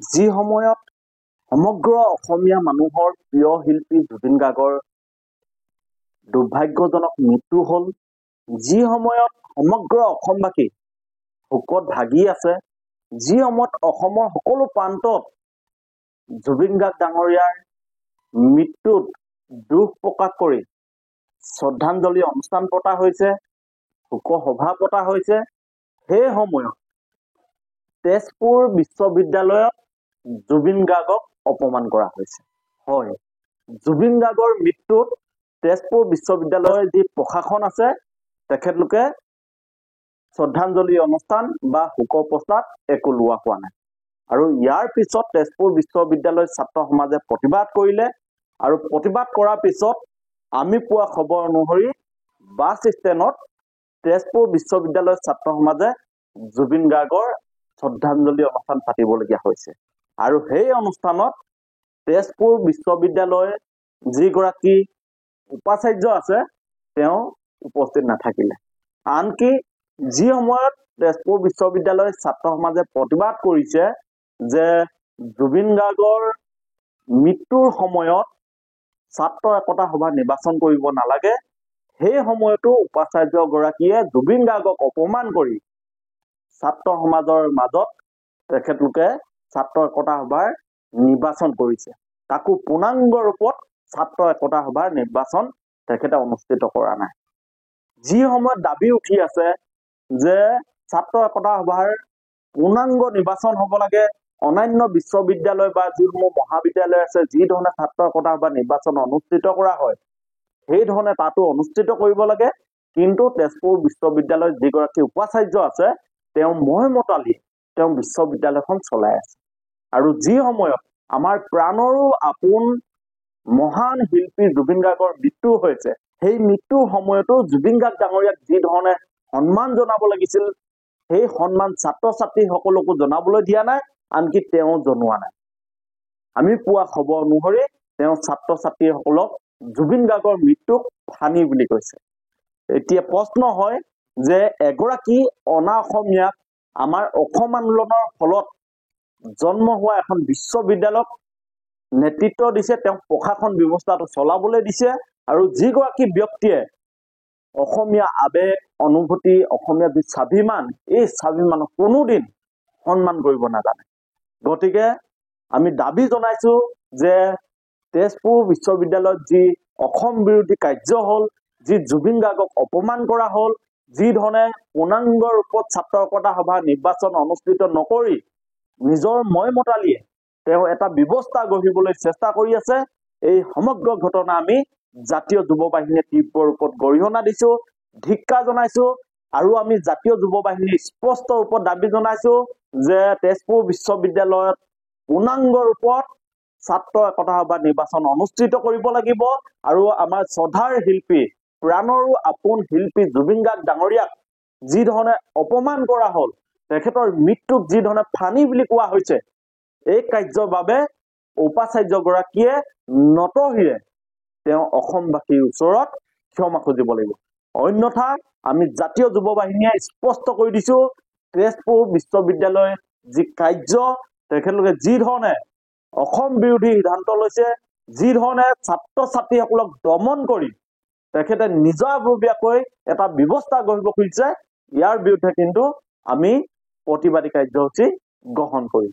যি সময়ত সমগ্ৰ অসমীয়া মানুহৰ প্ৰিয় শিল্পী জুবিন গাৰ্গৰ দুৰ্ভাগ্যজনক মৃত্যু হ'ল, যি সময়ত সমগ্ৰ অসমবাসী শোকত ভাগি আছে, যি সময়ত অসমৰ সকলো প্ৰান্তত জুবিন গাৰ্গ ডাঙৰীয়াৰ মৃত্যুত দুখ প্ৰকাশ কৰি শ্ৰদ্ধাঞ্জলি অনুষ্ঠান পতা হৈছে, শোকসভা পতা হৈছে। সেই সময়ত তেজপুৰ বিশ্ববিদ্যালয়ত জুবিন গাৰ্গক অপমান কৰা হৈছে। হয়, জুবিন গাৰ্গৰ মৃত্যুত তেজপুৰ বিশ্ববিদ্যালয়ৰ যি প্ৰশাসন আছে তেখেতলোকে শ্ৰদ্ধাঞ্জলি অনুষ্ঠান বা শোকৰ প্ৰস্তাৱ একো লোৱা হোৱা নাই। আৰু ইয়াৰ পিছত তেজপুৰ বিশ্ববিদ্যালয়ৰ ছাত্ৰ সমাজে প্ৰতিবাদ কৰিলে আৰু প্ৰতিবাদ কৰাৰ পিছত আমি পোৱা খবৰ অনুসৰি বাছ ষ্টেণ্ডত তেজপুৰ বিশ্ববিদ্যালয়ৰ ছাত্ৰ সমাজে জুবিন গাৰ্গৰ শ্ৰদ্ধাঞ্জলি অনুষ্ঠান পাতিবলগীয়া হৈছে। আৰু সেই অনুষ্ঠানত তেজপুৰ বিশ্ববিদ্যালয়ৰ যিগৰাকী উপাচাৰ্য আছে তেওঁ উপস্থিত নাথাকিলে। আনকি যি সময়ত তেজপুৰ বিশ্ববিদ্যালয়ৰ ছাত্ৰ সমাজে প্ৰতিবাদ কৰিছে যে জুবিন গাৰ্গৰ মৃত্যুৰ সময়ত ছাত্ৰ একতা সভা নিৰ্বাচন কৰিব নালাগে, সেই সময়তো উপাচাৰ্যগৰাকীয়ে জুবিন গাৰ্গক অপমান কৰি ছাত্ৰ সমাজৰ মাজত তেখেতলোকে ছাত্ৰ একতা সভাৰ নিৰ্বাচন কৰিছে। তাকো পূৰ্ণাংগ ৰূপত ছাত্ৰ একতা সভাৰ নিৰ্বাচন তেখেতে অনুষ্ঠিত কৰা নাই। যি সময়ত দাবী উঠি আছে যে ছাত্ৰ একতা সভাৰ পূৰ্ণাংগ নিৰ্বাচন হ'ব লাগে, অন্যান্য বিশ্ববিদ্যালয় বা যিসমূহ মহাবিদ্যালয় আছে যি ধৰণে ছাত্ৰ একতা সভা নিৰ্বাচন অনুষ্ঠিত কৰা হয় সেই ধৰণে তাতো অনুষ্ঠিত কৰিব লাগে। কিন্তু তেজপুৰ বিশ্ববিদ্যালয়ৰ যিগৰাকী উপাচাৰ্য আছে তেওঁ মহিমতালি তেওঁ বিশ্ববিদ্যালয়খন চলাই আছে। আৰু যি সময়ত আমাৰ প্ৰাণৰো আপোন মহান শিল্পী জুবিন গাৰ্গৰ মৃত্যু হৈছে, সেই মৃত্যুৰ সময়তো জুবিন গাৰ্গ ডাঙৰীয়াক যি ধৰণে সন্মান জনাব লাগিছিল সেই সন্মান ছাত্ৰ ছাত্ৰীসকলকো জনাবলৈ দিয়া নাই, আনকি তেওঁ জনোৱা নাই। আমি পোৱা খবৰ অনুসৰি তেওঁ ছাত্ৰ ছাত্ৰীসকলক জুবিন গাৰ্গৰ মৃত্যুক ফানি বুলি কৈছে। এতিয়া প্ৰশ্ন হয় যে এগৰাকী অনা অসমীয়াক আমাৰ অসম আন্দোলনৰ ফলত জন্ম হোৱা এখন বিশ্ববিদ্যালয়ক নেতৃত্ব দিছে, তেওঁ প্ৰশাসন ব্যৱস্থাটো চলাবলৈ দিছে। আৰু যিগৰাকী ব্যক্তিয়ে অসমীয়া আবেগ অনুভূতি অসমীয়া যি স্বাভিমান এই স্বাভিমানক কোনোদিন সন্মান কৰিব নাজানে। গতিকে আমি দাবী জনাইছো যে তেজপুৰ বিশ্ববিদ্যালয়ত যি অসম বিৰোধী কাৰ্য হ'ল, যি জুবিন গাৰ্গক অপমান কৰা হ'ল, যি ধৰণে পূৰ্ণাংগ ৰূপত ছাত্ৰ একতা সভা নিৰ্বাচন অনুষ্ঠিত নকৰি নিজৰ মতালিয়ে তেওঁ এটা ব্যৱস্থা গঢ়িবলৈ চেষ্টা কৰি আছে, এই সমগ্ৰ ঘটনা আমি জাতীয় যুৱ বাহিনীয়ে তীব্ৰ ৰূপত গৰিহণা দিছো, ধিক্কাৰ জনাইছো। আৰু আমি জাতীয় যুৱ বাহিনীৰ স্পষ্ট ৰূপত দাবী জনাইছো যে তেজপুৰ বিশ্ববিদ্যালয়ত পূৰ্ণাংগ ৰূপত ছাত্ৰ একতা সভা নিৰ্বাচন অনুষ্ঠিত কৰিব লাগিব। আৰু আমাৰ শ্ৰদ্ধাৰ শিল্পী প্ৰাণৰো আপোন শিল্পী জুবিন গাৰ্গ ডাঙৰীয়াক যি ধৰণে অপমান কৰা হ'ল, তেখেতৰ মৃত্যুক যি ধৰণে ফানি বুলি কোৱা হৈছে, এই কাৰ্যৰ বাবে উপাচাৰ্যগৰাকীয়ে নতশিৰে তেওঁ অসমবাসীৰ ওচৰত ক্ষমা খুজিব লাগিব। অন্যথা আমি জাতীয় যুৱ বাহিনীয়ে স্পষ্ট কৰি দিছো তেজপুৰ বিশ্ববিদ্যালয়ৰ যি কাৰ্য তেখেতলোকে যি ধৰণে অসম বিৰোধী সিদ্ধান্ত লৈছে, যি ধৰণে ছাত্ৰ ছাত্ৰীসকলক দমন কৰি তেখেতে নিজাববীয়াকৈ এটা ব্যৱস্থা গঢ়িব খুজিছে, ইয়াৰ বিৰুদ্ধে কিন্তু আমি প্ৰতিবাদী কাৰ্যসূচী গ্ৰহণ কৰিম।